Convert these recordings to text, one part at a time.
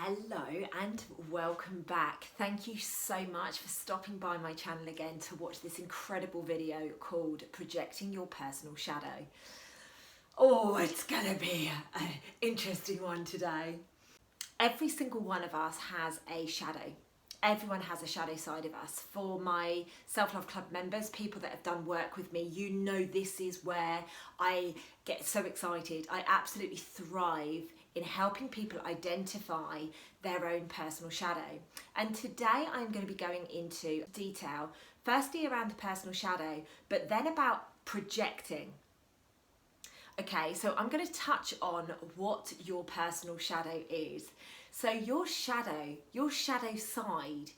Hello and welcome back. Thank you so much for stopping by my channel again to watch this incredible video called Projecting Your Personal Shadow. Oh, it's gonna be an interesting one today. Every single one of us has a shadow. Everyone has a shadow side of us. For my Self-Love Club members, people that have done work with me, you know this is where I get so excited. I absolutely thrive in helping people identify their own personal shadow. And today I'm going to be going into detail, firstly around the personal shadow, but then about projecting. Okay, so I'm going to touch on what your personal shadow is. So your shadow side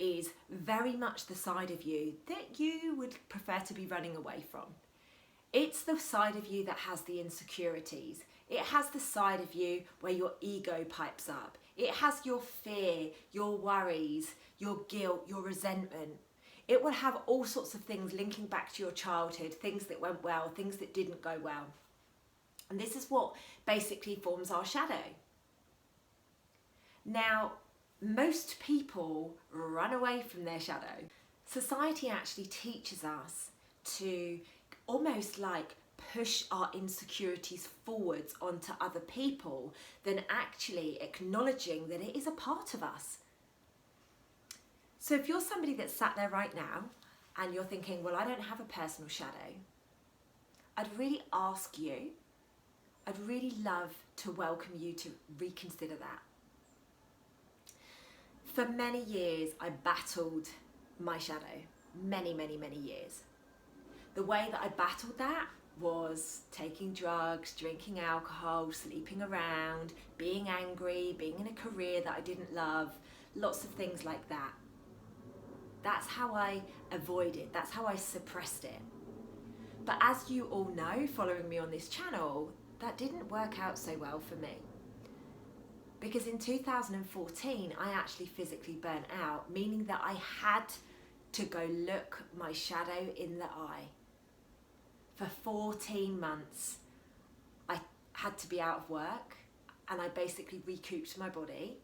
is very much the side of you that you would prefer to be running away from. It's the side of you that has the insecurities. It has the side of you where your ego pipes up. It has your fear, your worries, your guilt, your resentment. It will have all sorts of things linking back to your childhood, things that went well, things that didn't go well. And this is what basically forms our shadow. Now, most people run away from their shadow. Society actually teaches us to almost like push our insecurities forwards onto other people than actually acknowledging that it is a part of us. So if you're somebody that's sat there right now and you're thinking, well, I don't have a personal shadow, I'd really ask you, I'd really love to welcome you to reconsider that. For many years, I battled my shadow, many years. The way that I battled that was taking drugs, drinking alcohol, sleeping around, being angry, being in a career that I didn't love, lots of things like that. That's how I avoided, that's how I suppressed it. But as you all know, following me on this channel, that didn't work out so well for me. Because in 2014, I actually physically burnt out, meaning that I had to go look my shadow in the eye. For 14 months, I had to be out of work and I basically recouped my body.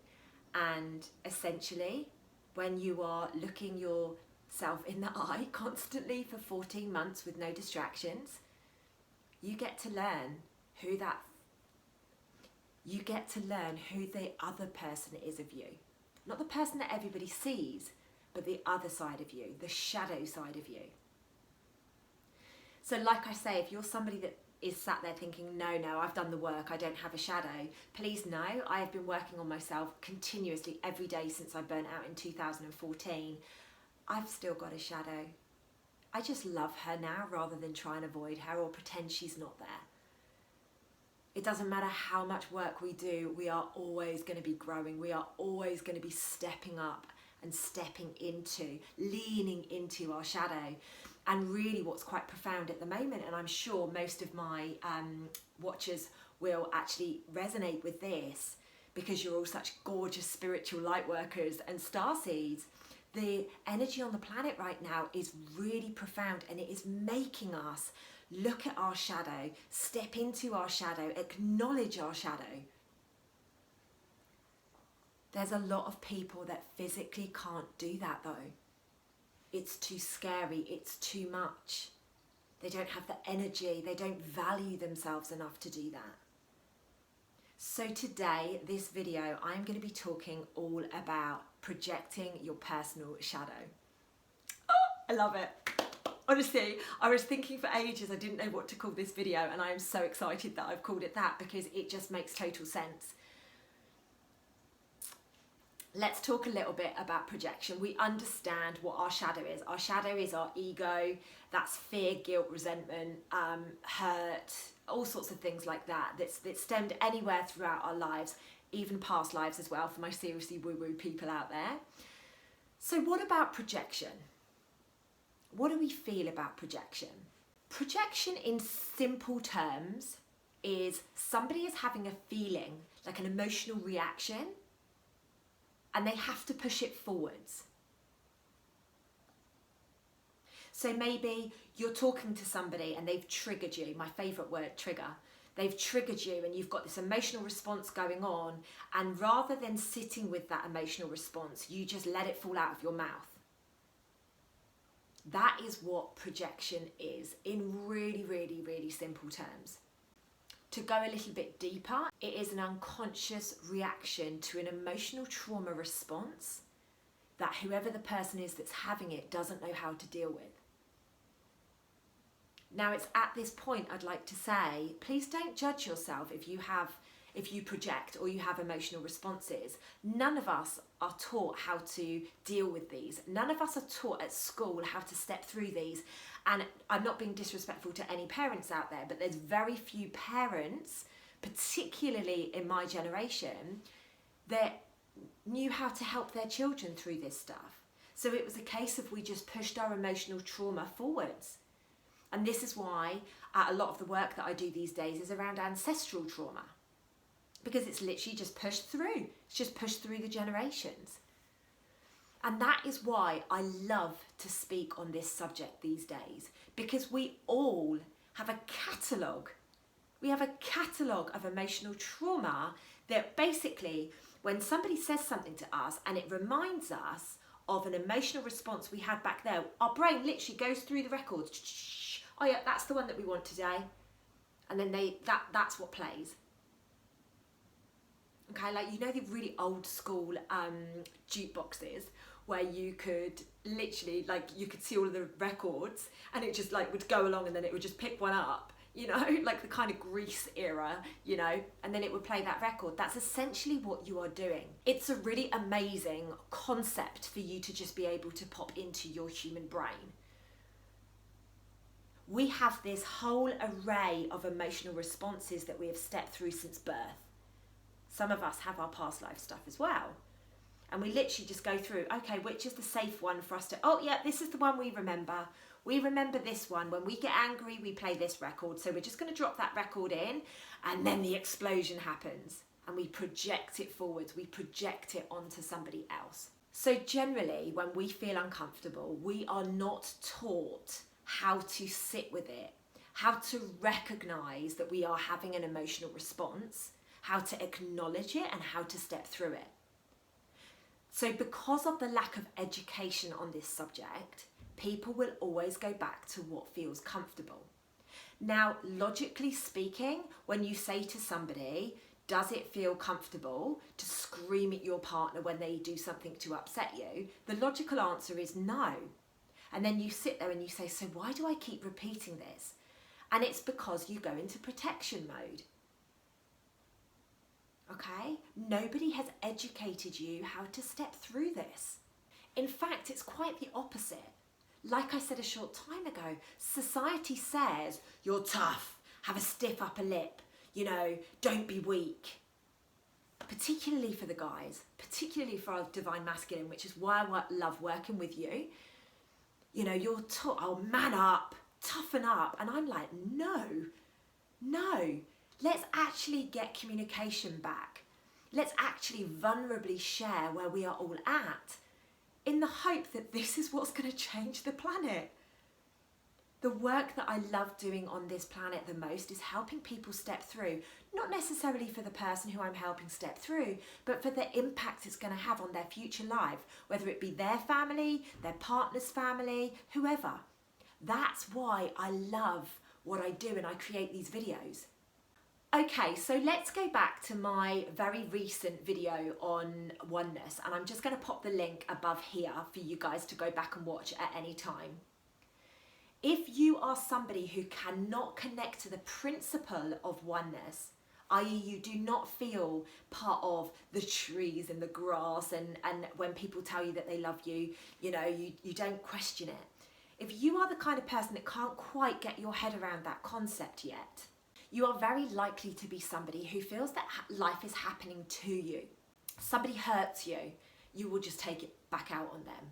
And essentially, when you are looking yourself in the eye constantly for 14 months with no distractions, you get to learn who the other person is of you. Not the person that everybody sees, but the other side of you, the shadow side of you. So like I say, if you're somebody that is sat there thinking, no, I've done the work, I don't have a shadow, please know, I have been working on myself continuously every day since I burnt out in 2014. I've still got a shadow. I just love her now rather than try and avoid her or pretend she's not there. It doesn't matter how much work we do, we are always going to be growing. We are always going to be stepping up and stepping into, leaning into our shadow. And really what's quite profound at the moment, and I'm sure most of my watchers will actually resonate with this because you're all such gorgeous spiritual light workers and starseeds, the energy on the planet right now is really profound and it is making us look at our shadow, step into our shadow, acknowledge our shadow. There's a lot of people that physically can't do that though. It's too scary, it's too much. They don't have the energy, they don't value themselves enough to do that. So today, this video, I'm going to be talking all about projecting your personal shadow. Oh, I love it. Honestly, I was thinking for ages, I didn't know what to call this video, and I am so excited that I've called it that because it just makes total sense. Let's talk a little bit about projection. We understand what our shadow is. Our shadow is our ego. That's fear, guilt, resentment, hurt, all sorts of things like that. That's stemmed anywhere throughout our lives, even past lives as well, for my seriously woo-woo people out there. So what about projection? What do we feel about projection? Projection in simple terms is somebody is having a feeling, like an emotional reaction, and they have to push it forwards. So maybe you're talking to somebody and they've triggered you, my favourite word, trigger. They've triggered you and you've got this emotional response going on, and rather than sitting with that emotional response, you just let it fall out of your mouth. That is what projection is in really, really, really simple terms. To go a little bit deeper, it is an unconscious reaction to an emotional trauma response that whoever the person is that's having it doesn't know how to deal with. Now, it's at this point I'd like to say, please don't judge yourself if you project or you have emotional responses. None of us are taught how to deal with these. None of us are taught at school how to step through these. And I'm not being disrespectful to any parents out there, but there's very few parents, particularly in my generation, that knew how to help their children through this stuff. So it was a case of we just pushed our emotional trauma forwards. And this is why a lot of the work that I do these days is around ancestral trauma, because it's literally just pushed through. It's just pushed through the generations. And that is why I love to speak on this subject these days, because we all have a catalogue. We have a catalogue of emotional trauma that basically, when somebody says something to us and it reminds us of an emotional response we had back there, our brain literally goes through the records. Oh yeah, that's the one that we want today. And then that's what plays. Okay, like, you know, the really old school jukeboxes where you could literally, like, you could see all of the records and it just like would go along and then it would just pick one up, you know, like the kind of Grease era, you know, and then it would play that record. That's essentially what you are doing. It's a really amazing concept for you to just be able to pop into your human brain. We have this whole array of emotional responses that we have stepped through since birth. Some of us have our past life stuff as well. And we literally just go through, okay, which is the safe one for us to, oh yeah, this is the one we remember. We remember this one. When we get angry, we play this record. So we're just going to drop that record in, and then the explosion happens. And we project it forwards. We project it onto somebody else. So generally, when we feel uncomfortable, we are not taught how to sit with it, how to recognize that we are having an emotional response, how to acknowledge it, and how to step through it. So because of the lack of education on this subject, people will always go back to what feels comfortable. Now, logically speaking, when you say to somebody, does it feel comfortable to scream at your partner when they do something to upset you? The logical answer is no. And then you sit there and you say, so why do I keep repeating this? And it's because you go into protection mode. Okay? Nobody has educated you how to step through this. In fact, it's quite the opposite. Like I said a short time ago, society says, you're tough, have a stiff upper lip, you know, don't be weak. Particularly for the guys, particularly for our divine masculine, which is why I love working with you. You know, you're tough, oh, man up, toughen up. And I'm like, no, let's actually get communication back. Let's actually vulnerably share where we are all at, in the hope that this is what's going to change the planet. The work that I love doing on this planet the most is helping people step through, not necessarily for the person who I'm helping step through, but for the impact it's going to have on their future life, whether it be their family, their partner's family, whoever. That's why I love what I do and I create these videos. Okay, so let's go back to my very recent video on oneness, and I'm just going to pop the link above here for you guys to go back and watch at any time. If you are somebody who cannot connect to the principle of oneness, i.e. you do not feel part of the trees and the grass, and when people tell you that they love you, you know, you don't question it. If you are the kind of person that can't quite get your head around that concept yet, you are very likely to be somebody who feels that life is happening to you. Somebody hurts you, you will just take it back out on them.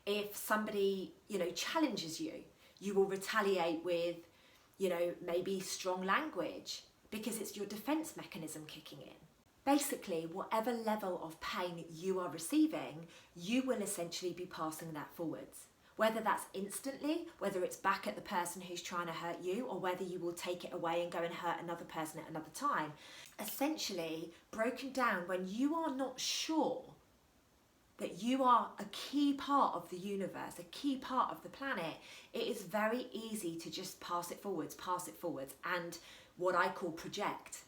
If somebody, you know, challenges you, you will retaliate with, you know, maybe strong language, because it's your defense mechanism kicking in. Basically, whatever level of pain you are receiving, you will essentially be passing that forwards. Whether that's instantly, whether it's back at the person who's trying to hurt you, or whether you will take it away and go and hurt another person at another time. Essentially, broken down, when you are not sure that you are a key part of the universe, a key part of the planet, it is very easy to just pass it forwards, and what I call project.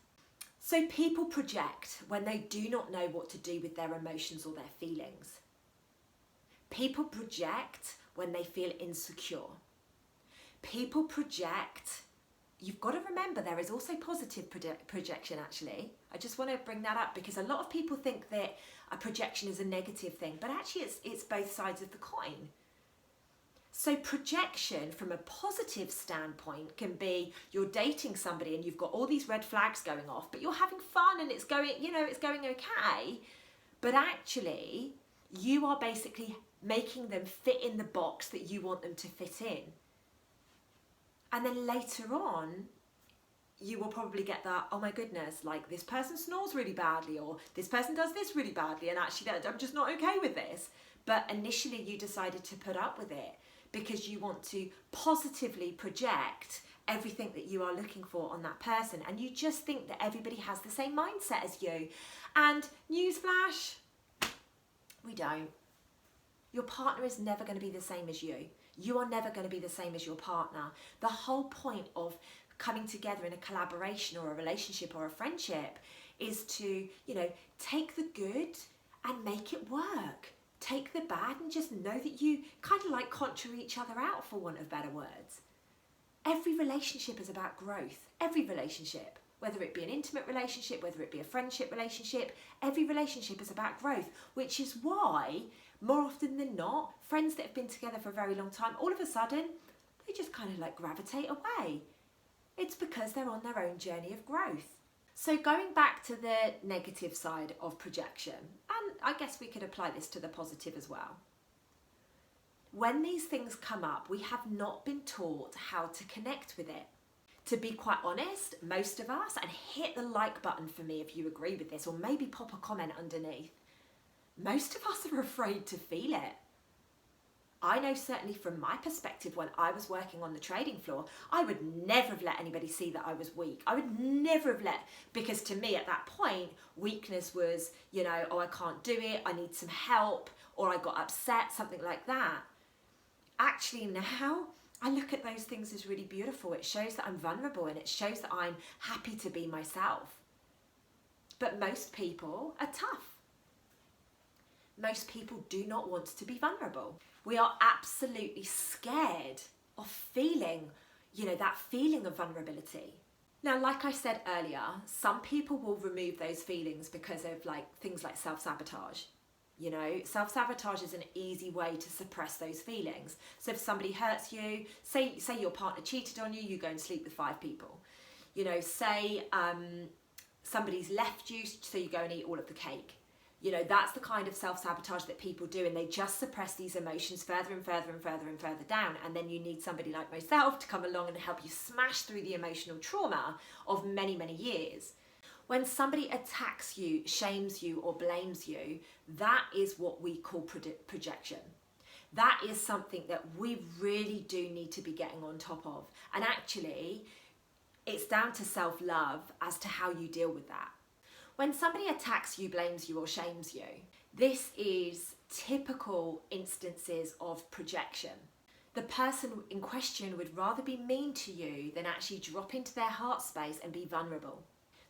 So people project when they do not know what to do with their emotions or their feelings. People project when they feel insecure. People project. You've got to remember there is also positive projection actually. I just want to bring that up because a lot of people think that a projection is a negative thing, but actually it's both sides of the coin. So projection from a positive standpoint can be you're dating somebody and you've got all these red flags going off, but you're having fun and it's going okay, but actually you are basically making them fit in the box that you want them to fit in. And then later on, you will probably get that, oh my goodness, like this person snores really badly, or this person does this really badly, and actually I'm just not okay with this. But initially you decided to put up with it because you want to positively project everything that you are looking for on that person. And you just think that everybody has the same mindset as you. And newsflash, we don't. Your partner is never going to be the same as you. You are never going to be the same as your partner. The whole point of coming together in a collaboration or a relationship or a friendship is to, take the good and make it work. Take the bad and just know that you kind of like conjure each other out, for want of better words. Every relationship is about growth. Every relationship, whether it be an intimate relationship, whether it be a friendship relationship, every relationship is about growth, which is why more often than not, friends that have been together for a very long time, all of a sudden, they just kind of like gravitate away. It's because they're on their own journey of growth. So going back to the negative side of projection, and I guess we could apply this to the positive as well. When these things come up, we have not been taught how to connect with it. To be quite honest, most of us, and hit the like button for me if you agree with this, or maybe pop a comment underneath, most of us are afraid to feel it. I know certainly from my perspective, when I was working on the trading floor, I would never have let anybody see that I was weak. I would never have because to me at that point, weakness was, oh, I can't do it, I need some help, or I got upset, something like that. Actually now, I look at those things as really beautiful. It shows that I'm vulnerable and it shows that I'm happy to be myself. But most people are tough. Most people do not want to be vulnerable. We are absolutely scared of feeling, that feeling of vulnerability. Now, like I said earlier, some people will remove those feelings because of things like self-sabotage. Self-sabotage is an easy way to suppress those feelings. So if somebody hurts you, say your partner cheated on you, you go and sleep with 5 people. Say somebody's left you, so you go and eat all of the cake. That's the kind of self-sabotage that people do, and they just suppress these emotions further and further and further and further down. And then you need somebody like myself to come along and help you smash through the emotional trauma of many, many years. When somebody attacks you, shames you, or blames you, that is what we call projection. That is something that we really do need to be getting on top of. And actually, it's down to self-love as to how you deal with that. When somebody attacks you, blames you, or shames you, this is typical instances of projection. The person in question would rather be mean to you than actually drop into their heart space and be vulnerable.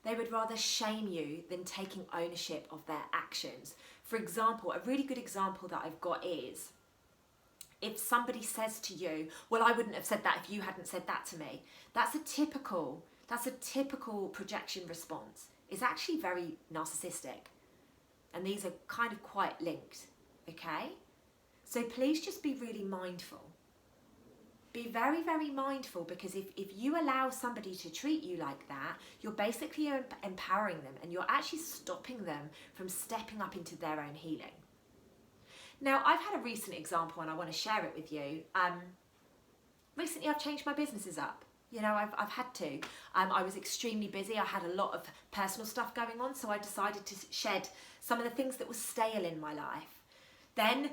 They would rather shame you than taking ownership of their actions. For example, a really good example that I've got is, if somebody says to you, well, I wouldn't have said that if you hadn't said that to me. That's a typical projection response. It's actually very narcissistic. And these are kind of quite linked, okay? So please just be really mindful. Be very, very mindful, because if you allow somebody to treat you like that, you're basically empowering them, and you're actually stopping them from stepping up into their own healing. Now, I've had a recent example and I want to share it with you. Recently, I've changed my businesses up. I've had to. I was extremely busy. I had a lot of personal stuff going on, so I decided to shed some of the things that were stale in my life. Then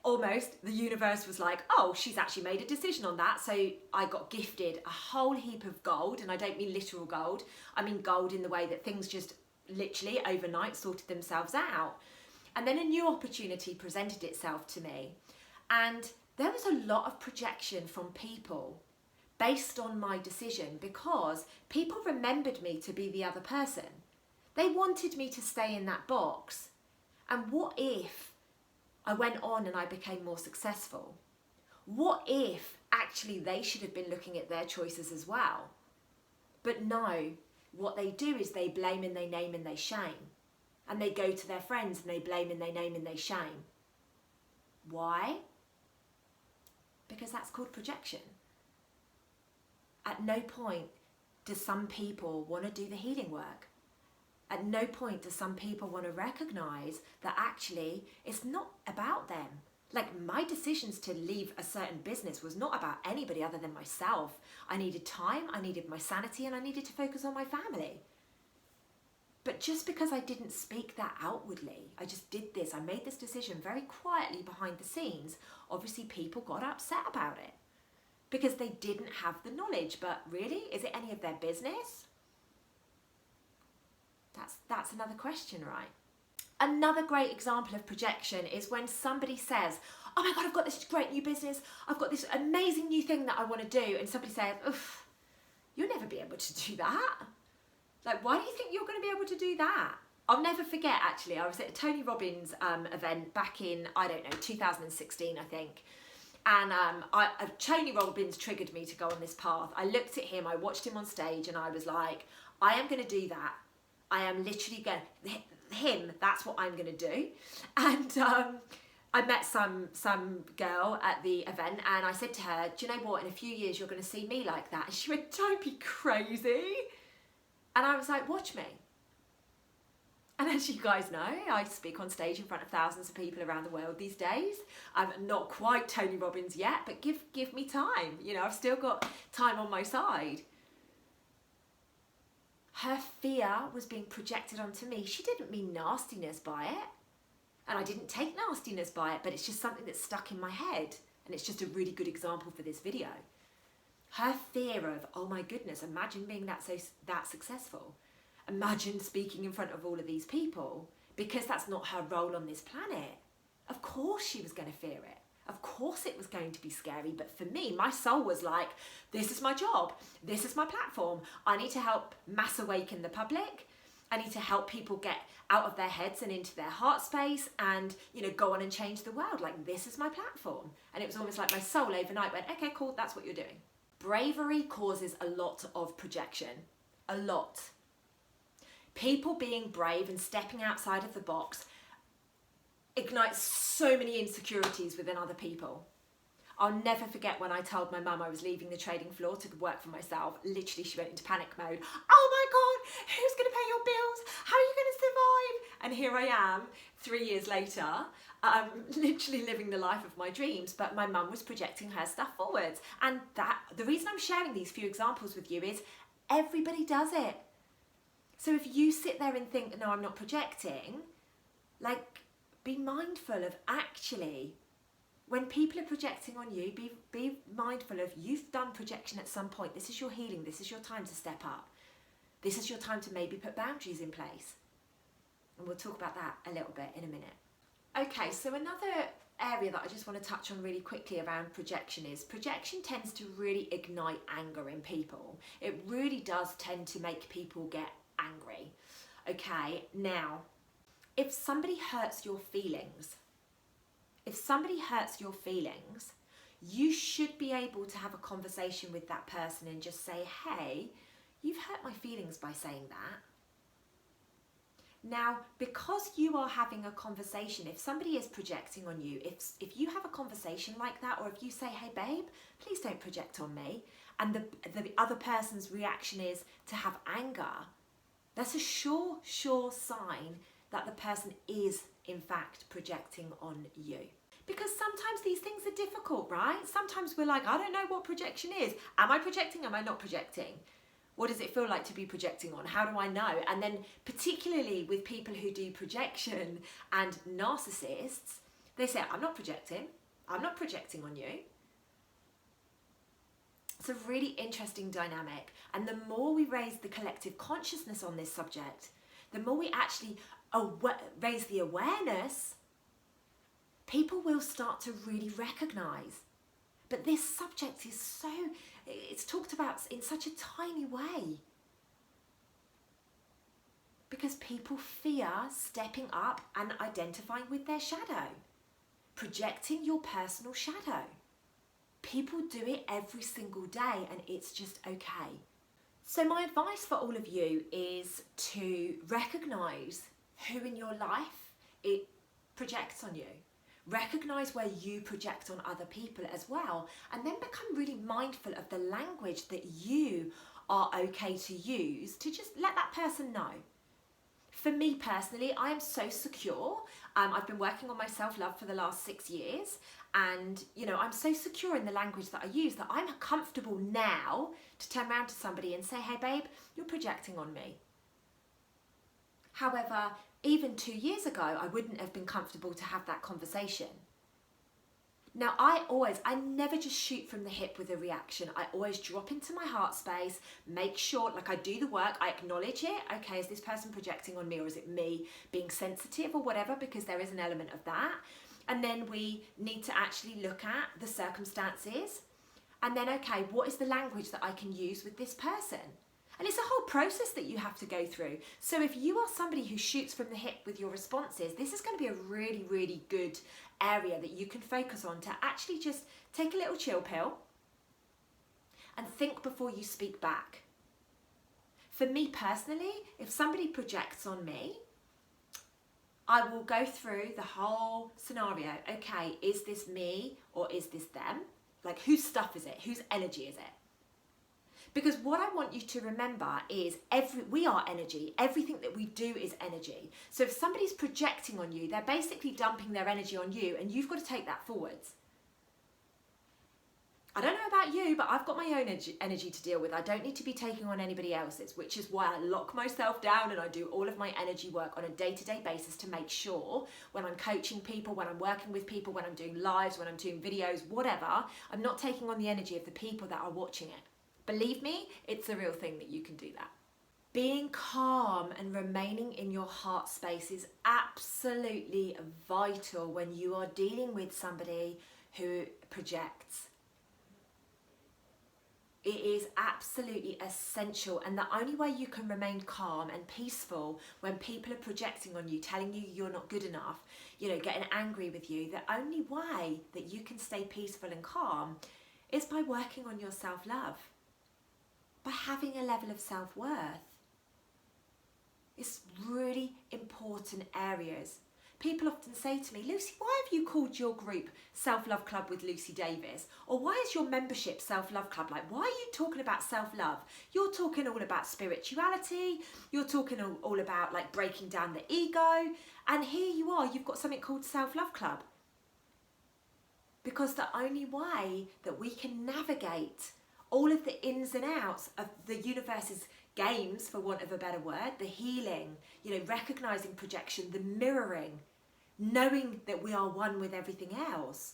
almost the universe was like, oh, she's actually made a decision on that. So I got gifted a whole heap of gold, and I don't mean literal gold. I mean gold in the way that things just literally overnight sorted themselves out. And then a new opportunity presented itself to me. And there was a lot of projection from people based on my decision, because people remembered me to be the other person. They wanted me to stay in that box. And what if I went on and I became more successful? What if actually they should have been looking at their choices as well? But no, what they do is they blame and they name and they shame. And they go to their friends and they blame and they name and they shame. Why? Because that's called projection. At no point do some people want to do the healing work. At no point do some people want to recognize that actually it's not about them. Like, my decisions to leave a certain business was not about anybody other than myself. I needed time, I needed my sanity, and I needed to focus on my family. But just because I didn't speak that outwardly, I just did this, I made this decision very quietly behind the scenes, obviously people got upset about it because they didn't have the knowledge. But really, is it any of their business? That's another question, right? Another great example of projection is when somebody says, oh my God, I've got this great new business, I've got this amazing new thing that I want to do, and somebody says, oof, you'll never be able to do that. Like, why do you think you're going to be able to do that? I'll never forget, actually, I was at a Tony Robbins event back in, 2016, I think. And Tony Robbins triggered me to go on this path. I looked at him, I watched him on stage, and I was like, I am going to do that. I am literally going to, that's what I'm going to do. And I met some girl at the event, and I said to her, do you know what, in a few years you're going to see me like that. And she went, don't be crazy. And I was like, watch me. And as you guys know, I speak on stage in front of thousands of people around the world these days. I'm not quite Tony Robbins yet, but give me time. You know, I've still got time on my side. Her fear was being projected onto me. She didn't mean nastiness by it. And I didn't take nastiness by it, but it's just something that's stuck in my head. And it's just a really good example for this video. Her fear of, oh my goodness, imagine being that successful. Imagine speaking in front of all of these people, because that's not her role on this planet. Of course she was going to fear it. Of course it was going to be scary. But for me, my soul was like, this is my job. This is my platform. I need to help mass awaken the public. I need to help people get out of their heads and into their heart space and, you know, go on and change the world. Like, this is my platform. And it was almost like my soul overnight went, okay, cool, that's what you're doing. Bravery causes a lot of projection. A lot. People being brave and stepping outside of the box ignites so many insecurities within other people. I'll never forget when I told my mum I was leaving the trading floor to work for myself. Literally, she went into panic mode. Oh my God, who's going to pay your bills? How are you going to survive? And here I am, 3 years later, literally living the life of my dreams. But my mum was projecting her stuff forwards. And the reason I'm sharing these few examples with you is everybody does it. So if you sit there and think, no, I'm not projecting, like, be mindful of actually, when people are projecting on you, be mindful of, you've done projection at some point. This is your healing. This is your time to step up. This is your time to maybe put boundaries in place. And we'll talk about that a little bit in a minute. Okay, so another area that I just want to touch on really quickly around projection is projection tends to really ignite anger in people. It really does tend to make people get angry. Okay, now, if somebody hurts your feelings, you should be able to have a conversation with that person and just say, hey, you've hurt my feelings by saying that. Now, because you are having a conversation, if somebody is projecting on you, if you have a conversation like that, or if you say, hey babe, please don't project on me, and the other person's reaction is to have anger, that's a sure sign that the person is in fact projecting on you. Because sometimes these things are difficult, right? Sometimes we're like, I don't know what projection is. Am I projecting? Am I not projecting? What does it feel like to be projecting on? How do I know? And then particularly with people who do projection and narcissists, They say, I'm not projecting. I'm not projecting on you. It's a really interesting dynamic. And the more we raise the collective consciousness on this subject, the more we actually raise the awareness, people will start to really recognise. But this subject is it's talked about in such a tiny way. Because people fear stepping up and identifying with their shadow. Projecting your personal shadow. People do it every single day and it's just okay. So my advice for all of you is to recognise who in your life it projects on you. Recognise where you project on other people as well, and then become really mindful of the language that you are okay to use to just let that person know. For me personally, I am so secure. I've been working on my self-love for the last 6 years, and I'm so secure in the language that I use that I'm comfortable now to turn around to somebody and say, hey babe, you're projecting on me. However, even 2 years ago, I wouldn't have been comfortable to have that conversation. Now, I never just shoot from the hip with a reaction. I always drop into my heart space, make sure, like I do the work, I acknowledge it. Okay, is this person projecting on me, or is it me being sensitive or whatever? Because there is an element of that. And then we need to actually look at the circumstances. And then, okay, what is the language that I can use with this person? And it's a whole process that you have to go through. So if you are somebody who shoots from the hip with your responses, this is going to be a really, really good area that you can focus on to actually just take a little chill pill and think before you speak back. For me personally, if somebody projects on me, I will go through the whole scenario. Okay, is this me or is this them? Like, whose stuff is it? Whose energy is it? Because what I want you to remember is we are energy. Everything that we do is energy. So if somebody's projecting on you, they're basically dumping their energy on you, and you've got to take that forwards. I don't know about you, but I've got my own energy to deal with. I don't need to be taking on anybody else's, which is why I lock myself down and I do all of my energy work on a day-to-day basis to make sure when I'm coaching people, when I'm working with people, when I'm doing lives, when I'm doing videos, whatever, I'm not taking on the energy of the people that are watching it. Believe me, it's a real thing that you can do that. Being calm and remaining in your heart space is absolutely vital when you are dealing with somebody who projects. It is absolutely essential, and the only way you can remain calm and peaceful when people are projecting on you, telling you you're not good enough, getting angry with you, the only way that you can stay peaceful and calm is by working on your self-love. By having a level of self-worth. It's really important areas. People often say to me, Lucy, why have you called your group Self-Love Club with Lucy Davis? Or why is your membership Self-Love Club? Like, why are you talking about self-love? You're talking all about spirituality. You're talking all about like breaking down the ego. And here you are, you've got something called Self-Love Club. Because the only way that we can navigate all of the ins and outs of the universe's games, for want of a better word, the healing, recognizing projection, the mirroring, knowing that we are one with everything else.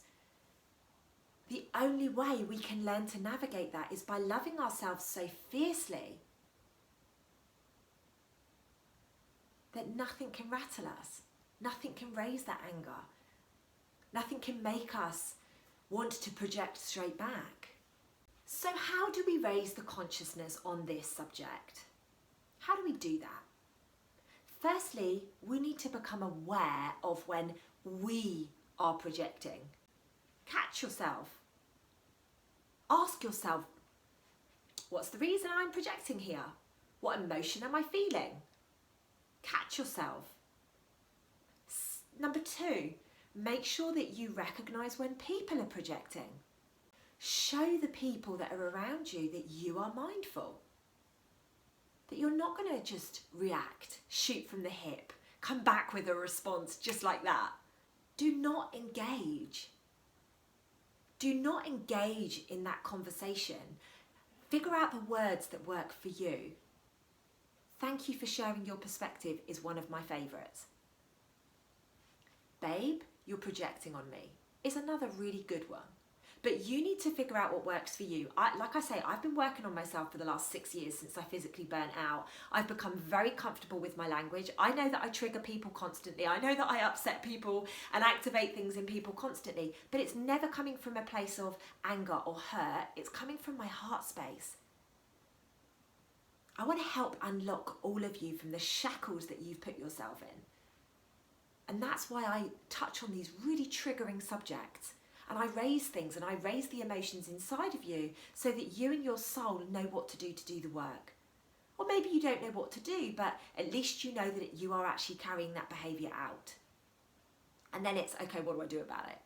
The only way we can learn to navigate that is by loving ourselves so fiercely that nothing can rattle us, nothing can raise that anger, nothing can make us want to project straight back. So how do we raise the consciousness on this subject? How do we do that? Firstly, we need to become aware of when we are projecting. Catch yourself. Ask yourself, what's the reason I'm projecting here? What emotion am I feeling? Catch yourself. Number 2, make sure that you recognise when people are projecting. Show the people that are around you that you are mindful. That you're not going to just react, shoot from the hip, come back with a response just like that. Do not engage. Do not engage in that conversation. Figure out the words that work for you. Thank you for sharing your perspective is one of my favourites. Babe, you're projecting on me is another really good one. But you need to figure out what works for you. Like I say, I've been working on myself for the last 6 years since I physically burnt out. I've become very comfortable with my language. I know that I trigger people constantly. I know that I upset people and activate things in people constantly, but it's never coming from a place of anger or hurt. It's coming from my heart space. I want to help unlock all of you from the shackles that you've put yourself in. And that's why I touch on these really triggering subjects. And I raise things and I raise the emotions inside of you so that you and your soul know what to do the work. Or maybe you don't know what to do, but at least you know that you are actually carrying that behaviour out. And then it's, okay, what do I do about it?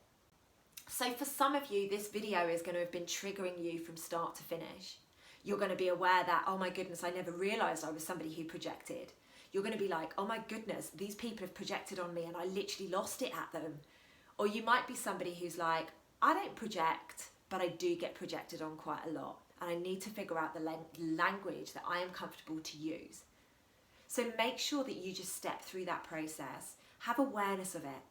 So for some of you, this video is going to have been triggering you from start to finish. You're going to be aware that, oh my goodness, I never realised I was somebody who projected. You're going to be like, oh my goodness, these people have projected on me and I literally lost it at them. Or you might be somebody who's like, I don't project, but I do get projected on quite a lot. And I need to figure out the language that I am comfortable to use. So make sure that you just step through that process. Have awareness of it.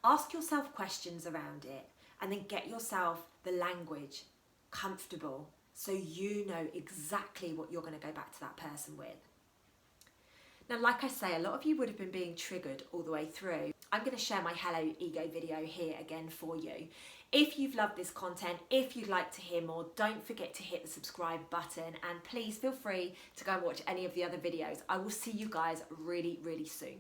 Ask yourself questions around it. And then get yourself the language comfortable so you know exactly what you're going to go back to that person with. Now, like I say, a lot of you would have been being triggered all the way through. I'm going to share my Hello Ego video here again for you. If you've loved this content, if you'd like to hear more, don't forget to hit the subscribe button and please feel free to go and watch any of the other videos. I will see you guys really, really soon.